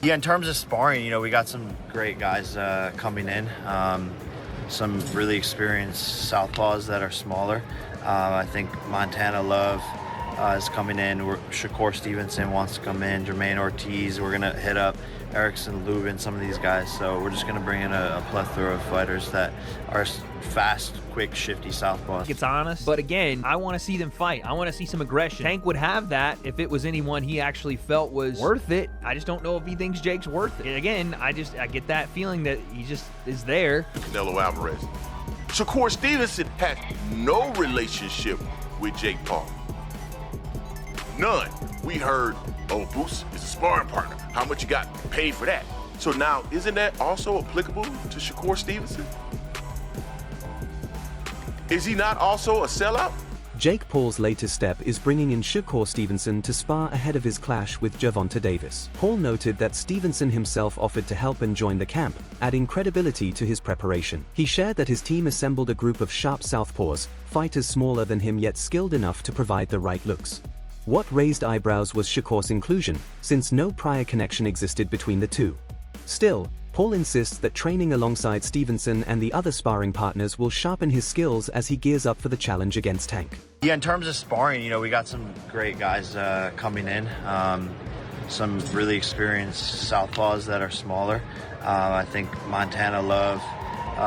Yeah, in terms of sparring, we got some great guys coming in. Some really experienced southpaws that are smaller. I think Montana Love is coming in. Shakur Stevenson wants to come in. Jermaine Ortiz. We're gonna hit up Erickson, Lubin, some of these guys. So we're just gonna bring in a plethora of fighters that are fast, quick, shifty southpaws. It's honest, but again, I want to see them fight. I want to see some aggression. Tank would have that if it was anyone he actually felt was worth it. I just don't know if he thinks Jake's worth it. Again, I get that feeling that he just is there. Canelo Alvarez. Shakur Stevenson has no relationship with Jake Paul. None. We heard, oh, Boots is a sparring partner. How much you got paid for that? So now, isn't that also applicable to Shakur Stevenson? Is he not also a sellout? Jake Paul's latest step is bringing in Shakur Stevenson to spar ahead of his clash with Gervonta Davis. Paul noted that Stevenson himself offered to help and join the camp, adding credibility to his preparation. He shared that his team assembled a group of sharp southpaws, fighters smaller than him yet skilled enough to provide the right looks. What raised eyebrows was Shakur's inclusion, since no prior connection existed between the two. Still, Paul insists that training alongside Stevenson and the other sparring partners will sharpen his skills as he gears up for the challenge against Tank. Yeah, in terms of sparring, we got some great guys coming in. Some really experienced southpaws that are smaller. I think Montana Love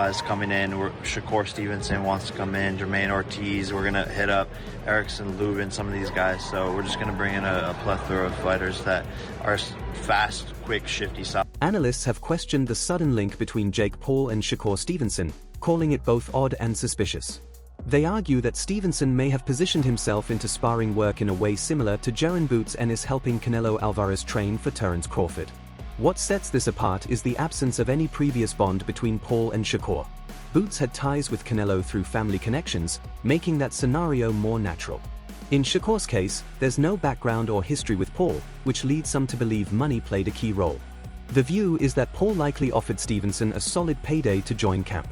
is coming in. Shakur Stevenson wants to come in. Jermaine Ortiz. We're gonna hit up Erickson, Lubin, some of these guys. So we're just gonna bring in a plethora of fighters that are fast, quick, shifty south. Analysts have questioned the sudden link between Jake Paul and Shakur Stevenson, calling it both odd and suspicious. They argue that Stevenson may have positioned himself into sparring work in a way similar to Jaron Boots and is helping Canelo Alvarez train for Terence Crawford. What sets this apart is the absence of any previous bond between Paul and Shakur. Boots had ties with Canelo through family connections, making that scenario more natural. In Shakur's case, there's no background or history with Paul, which leads some to believe money played a key role. The view is that Paul likely offered Stevenson a solid payday to join camp.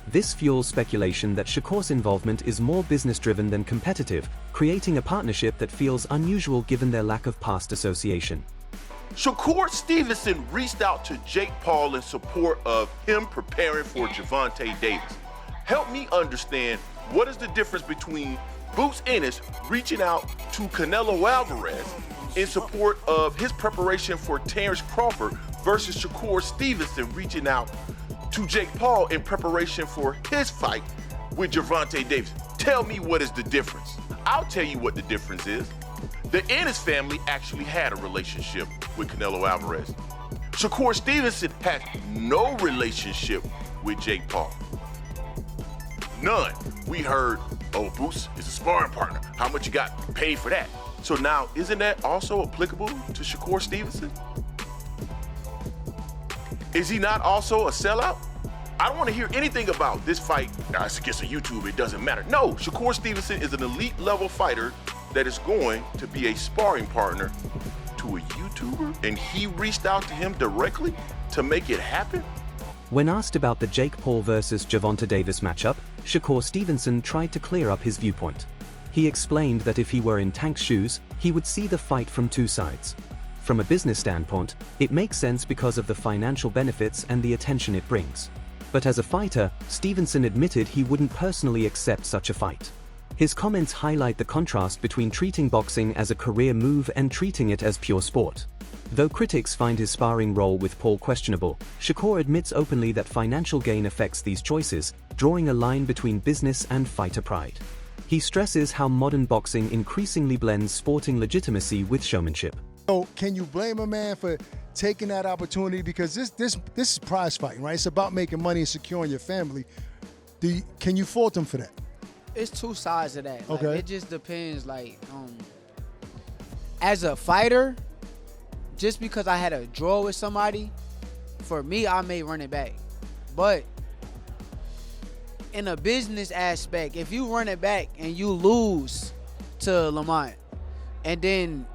This fuels speculation that Shakur's involvement is more business-driven than competitive, creating a partnership that feels unusual given their lack of past association. Shakur Stevenson reached out to Jake Paul in support of him preparing for Gervonta Davis. Help me understand, what is the difference between Boots Ennis reaching out to Canelo Alvarez in support of his preparation for Terence Crawford versus Shakur Stevenson reaching out to Jake Paul in preparation for his fight with Gervonta Davis? Tell me, what is the difference? I'll tell you what the difference is. The Ennis family actually had a relationship with Canelo Alvarez. Shakur Stevenson has no relationship with Jake Paul. None. We heard, oh, Boots is a sparring partner. How much you got paid for that? So now, isn't that also applicable to Shakur Stevenson? Is he not also a sellout? I don't want to hear anything about this fight. It's against a YouTube, it doesn't matter. No, Shakur Stevenson is an elite level fighter that is going to be a sparring partner to a YouTuber, and he reached out to him directly to make it happen? When asked about the Jake Paul versus Gervonta Davis matchup, Shakur Stevenson tried to clear up his viewpoint. He explained that if he were in Tank's shoes, he would see the fight from two sides. From a business standpoint, it makes sense because of the financial benefits and the attention it brings. But as a fighter, Stevenson admitted he wouldn't personally accept such a fight. His comments highlight the contrast between treating boxing as a career move and treating it as pure sport. Though critics find his sparring role with Paul questionable, Shakur admits openly that financial gain affects these choices, drawing a line between business and fighter pride. He stresses how modern boxing increasingly blends sporting legitimacy with showmanship. So can you blame a man for taking that opportunity? Because this is prize fighting, right? It's about making money and securing your family. Can you fault him for that? It's two sides of that. Okay. It just depends. As a fighter, just because I had a draw with somebody, for me, I may run it back. But in a business aspect, if you run it back and you lose to Lamont, and then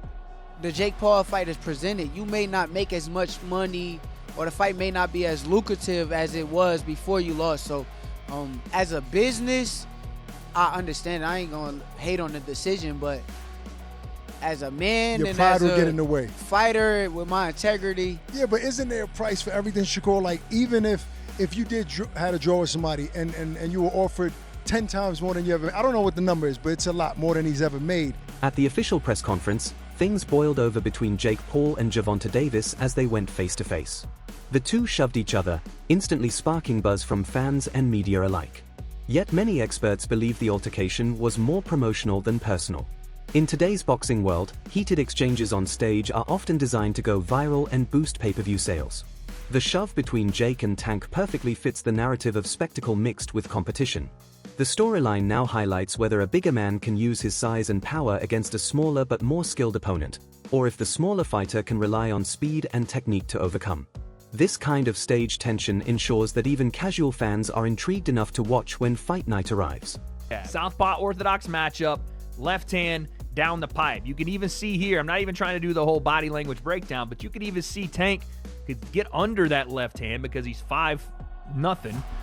the Jake Paul fight is presented, you may not make as much money, or the fight may not be as lucrative as it was before you lost. So as a business, I understand. I ain't gonna hate on the decision, but as a man Your and pride as will a get in the way. fighter with my integrity. Yeah, but isn't there a price for everything, Shakur? Like, even if you had a draw with somebody and you were offered 10 times more than you ever, I don't know what the number is, but it's a lot more than he's ever made. At the official press conference, things boiled over between Jake Paul and Gervonta Davis as they went face-to-face. The two shoved each other, instantly sparking buzz from fans and media alike. Yet many experts believe the altercation was more promotional than personal. In today's boxing world, heated exchanges on stage are often designed to go viral and boost pay-per-view sales. The shove between Jake and Tank perfectly fits the narrative of spectacle mixed with competition. The storyline now highlights whether a bigger man can use his size and power against a smaller but more skilled opponent, or if the smaller fighter can rely on speed and technique to overcome. This kind of stage tension ensures that even casual fans are intrigued enough to watch when fight night arrives. Yeah. Southpaw orthodox matchup, left hand down the pipe. You can even see here, I'm not even trying to do the whole body language breakdown, but you can even see Tank could get under that left hand because he's 5-0.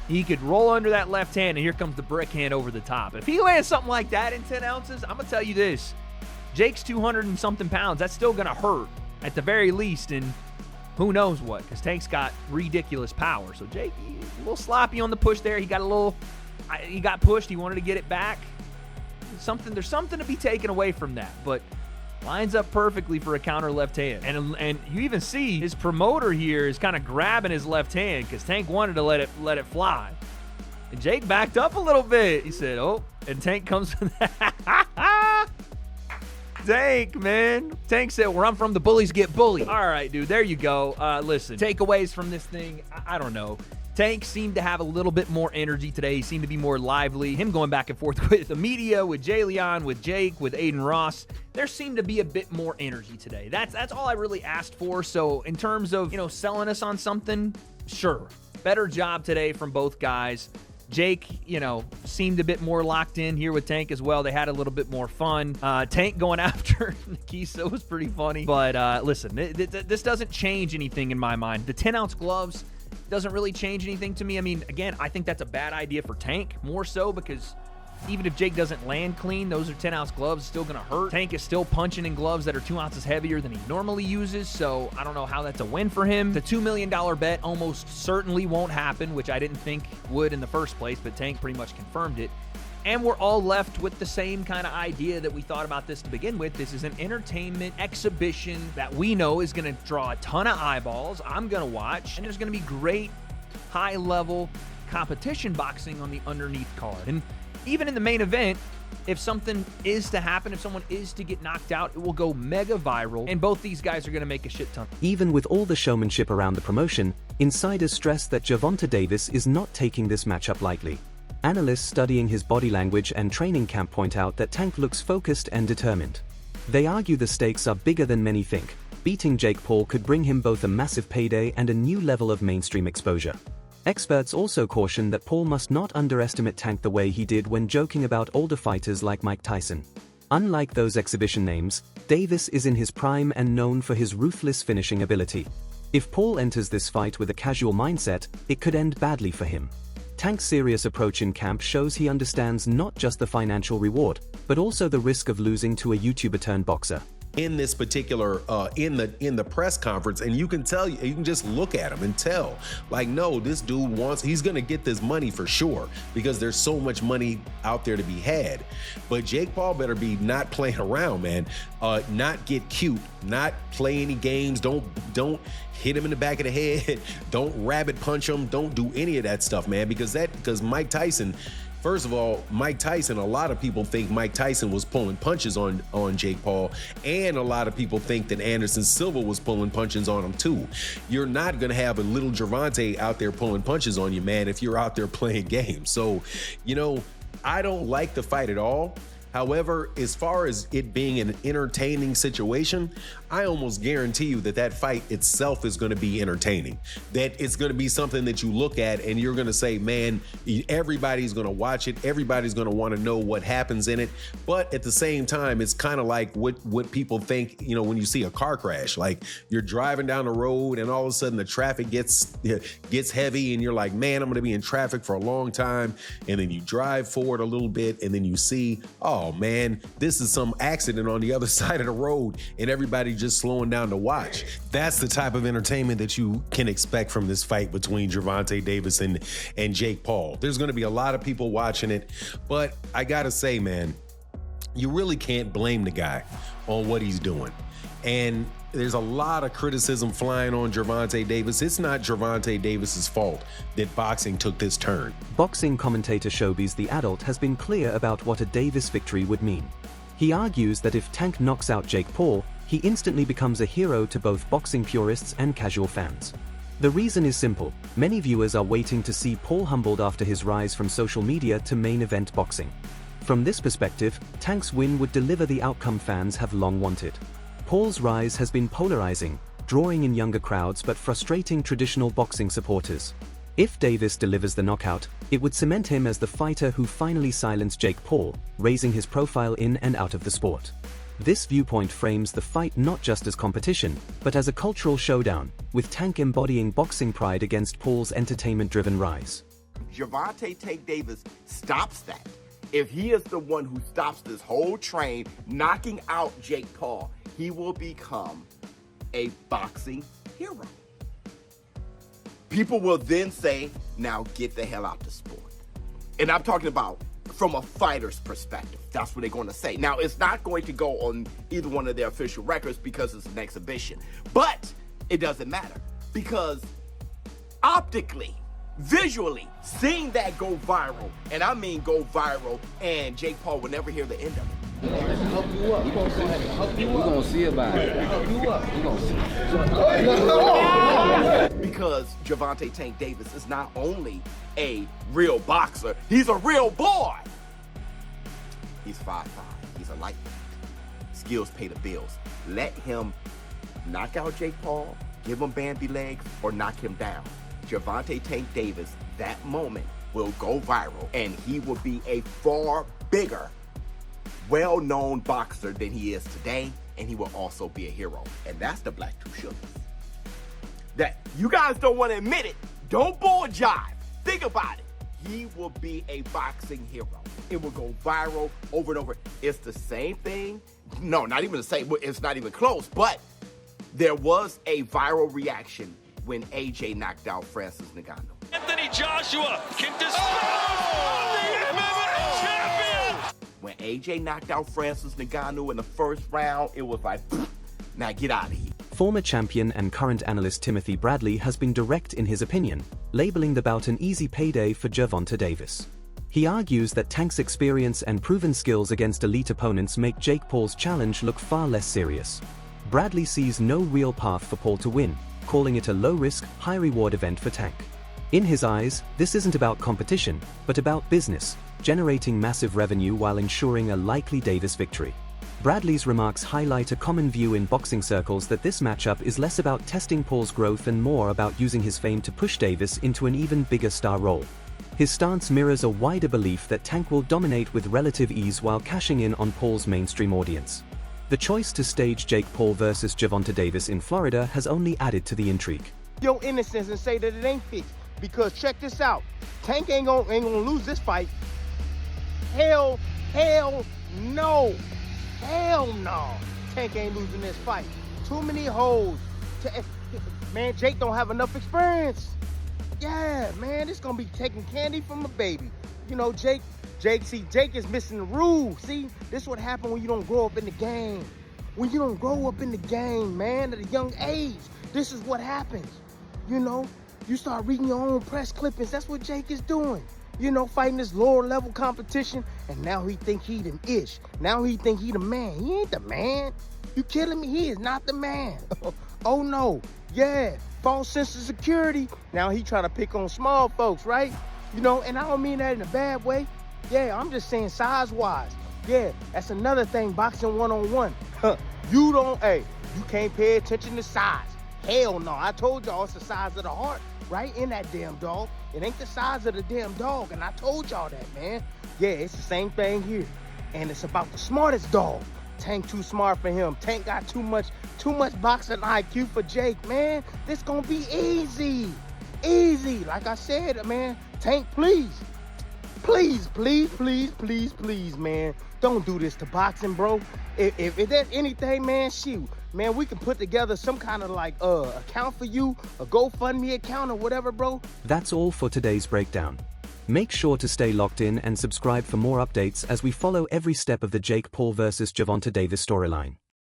He could roll under that left hand, and here comes the brick hand over the top. If he lands something like that in 10 ounces, I'm going to tell you this. Jake's 200 and something pounds. That's still going to hurt at the very least, and who knows what, because Tank's got ridiculous power. So Jake, a little sloppy on the push there. He got pushed. He wanted to get it back. There's something to be taken away from that, but lines up perfectly for a counter left hand. And you even see his promoter here is kind of grabbing his left hand because Tank wanted to let it fly. And Jake backed up a little bit. He said, oh, and Tank comes with that. Tank, man. Tank said, where I'm from, the bullies get bullied. All right, dude, there you go. Listen, takeaways from this thing, I don't know. Tank seemed to have a little bit more energy today. He seemed to be more lively. Him going back and forth with the media, with Jay Leon, with Jake, with Aiden Ross. There seemed to be a bit more energy today. That's all I really asked for. So in terms of, selling us on something, sure. Better job today from both guys. Jake, seemed a bit more locked in here with Tank as well. They had a little bit more fun. Tank going after Nikisa was pretty funny. But listen, this doesn't change anything in my mind. The 10-ounce gloves doesn't really change anything to me. I mean, again, I think that's a bad idea for Tank, more so because even if Jake doesn't land clean, those are 10-ounce gloves, still going to hurt. Tank is still punching in gloves that are 2 ounces heavier than he normally uses, so I don't know how that's a win for him. The $2 million bet almost certainly won't happen, which I didn't think would in the first place, but Tank pretty much confirmed it. And we're all left with the same kind of idea that we thought about this to begin with. This is an entertainment exhibition that we know is going to draw a ton of eyeballs. I'm going to watch, and there's going to be great high-level competition boxing on the underneath card. And even in the main event, if something is to happen, if someone is to get knocked out, it will go mega viral, and both these guys are going to make a shit ton. Even with all the showmanship around the promotion, insiders stress that Gervonta Davis is not taking this matchup lightly. Analysts studying his body language and training camp point out that Tank looks focused and determined. They argue the stakes are bigger than many think. Beating Jake Paul could bring him both a massive payday and a new level of mainstream exposure. Experts also caution that Paul must not underestimate Tank the way he did when joking about older fighters like Mike Tyson. Unlike those exhibition names, Davis is in his prime and known for his ruthless finishing ability. If Paul enters this fight with a casual mindset, it could end badly for him. Tank's serious approach in camp shows he understands not just the financial reward, but also the risk of losing to a YouTuber-turned-boxer. In this particular in the press conference, and you can tell, you can just look at him and tell, like, no, this dude he's gonna get this money for sure, because there's so much money out there to be had. But Jake Paul better be not playing around, man. Not get cute, not play any games, don't hit him in the back of the head, don't rabbit punch him, don't do any of that stuff, man, because Mike Tyson, first of all, Mike Tyson, a lot of people think Mike Tyson was pulling punches on Jake Paul, and a lot of people think that Anderson Silva was pulling punches on him too. You're not going to have a little Gervonta out there pulling punches on you, man, if you're out there playing games. So, I don't like the fight at all. However, as far as it being an entertaining situation, I almost guarantee you that fight itself is going to be entertaining. That it's going to be something that you look at and you're going to say, man, everybody's going to watch it. Everybody's going to want to know what happens in it. But at the same time, it's kind of like what people think, when you see a car crash, like you're driving down the road and all of a sudden the traffic gets heavy and you're like, man, I'm going to be in traffic for a long time. And then you drive forward a little bit and then you see, oh man, this is some accident on the other side of the road and everybody just slowing down to watch. That's the type of entertainment that you can expect from this fight between Gervonta Davis and Jake Paul. There's going to be a lot of people watching it, but I got to say, man, you really can't blame the guy on what he's doing. And there's a lot of criticism flying on Gervonta Davis. It's not Gervonta Davis's fault that boxing took this turn. Boxing commentator Showbiz the Adult has been clear about what a Davis victory would mean. He argues that if Tank knocks out Jake Paul, he instantly becomes a hero to both boxing purists and casual fans. The reason is simple. Many viewers are waiting to see Paul humbled after his rise from social media to main event boxing. From this perspective, Tank's win would deliver the outcome fans have long wanted. Paul's rise has been polarizing, drawing in younger crowds but frustrating traditional boxing supporters. If Davis delivers the knockout, it would cement him as the fighter who finally silenced Jake Paul, raising his profile in and out of the sport. This viewpoint frames the fight not just as competition, but as a cultural showdown, with Tank embodying boxing pride against Paul's entertainment-driven rise. Gervonta Tank Davis stops that. If he is the one who stops this whole train, knocking out Jake Paul, he will become a boxing hero. People will then say, now get the hell out the sport. And I'm talking about from a fighter's perspective. That's what they're going to say. Now, it's not going to go on either one of their official records because it's an exhibition. But it doesn't matter because optically, visually, seeing that go viral, and I mean go viral, and Jake Paul will never hear the end of it. Help you up. We're going to help you up. We're going to see about it. Help you up. We're going to see. Because Gervonta Tank Davis is not only a real boxer, he's a real boy. He's 5'5". He's a lightweight. Skills pay the bills. Let him knock out Jake Paul, give him Bambi legs, or knock him down. Gervonta Tank Davis, that moment will go viral, and he will be a far bigger, well-known boxer than he is today, and he will also be a hero. And that's the Black Two Sugars. That you guys don't want to admit it. Don't bull jive. Think about it. He will be a boxing hero. It will go viral over and over. It's the same thing. No, not even the same. It's not even close. But there was a viral reaction when AJ knocked out Francis Ngannou. Anthony Joshua can dispose the MMA champion. When AJ knocked out Francis Ngannou in the first round, it was like, now get out of here. Former champion and current analyst Timothy Bradley has been direct in his opinion, labeling the bout an easy payday for Gervonta Davis. He argues that Tank's experience and proven skills against elite opponents make Jake Paul's challenge look far less serious. Bradley sees no real path for Paul to win, calling it a low-risk, high-reward event for Tank. In his eyes, this isn't about competition, but about business, generating massive revenue while ensuring a likely Davis victory. Bradley's remarks highlight a common view in boxing circles that this matchup is less about testing Paul's growth and more about using his fame to push Davis into an even bigger star role. His stance mirrors a wider belief that Tank will dominate with relative ease while cashing in on Paul's mainstream audience. The choice to stage Jake Paul versus Gervonta Davis in Florida has only added to the intrigue. Your innocence and say that it ain't fixed. Because check this out, Tank ain't gonna lose this fight. Hell no. Hell no. Tank ain't losing this fight. Too many holes. Man, Jake don't have enough experience. Yeah, man, it's gonna be taking candy from a baby. You know, Jake is missing the rules. See, this is what happens when you don't grow up in the game. When you don't grow up in the game, man, at a young age, this is what happens. You know, you start reading your own press clippings. That's what Jake is doing. You know, fighting this lower level competition, and now he think he the ish. Now he think he the man. He ain't the man. You killing me? He is not the man. Oh no, yeah, false sense of security. Now he trying to pick on small folks, right? You know, and I don't mean that in a bad way. Yeah, I'm just saying size-wise. Yeah, that's another thing, boxing one-on-one. You You can't pay attention to size. Hell no. I told y'all it's the size of the heart right in that damn dog. It ain't the size of the damn dog, and I told y'all that, man. Yeah, it's the same thing here. And it's about the smartest dog. Tank too smart for him. Tank got too much boxing IQ for Jake, man. This gonna be easy. Easy. Like I said, man, Tank, please, man. Don't do this to boxing, bro. If there's anything, man, shoot. Man, we can put together some kind of like account for you, a GoFundMe account or whatever, bro. That's all for today's breakdown. Make sure to stay locked in and subscribe for more updates as we follow every step of the Jake Paul vs. Gervonta Davis storyline.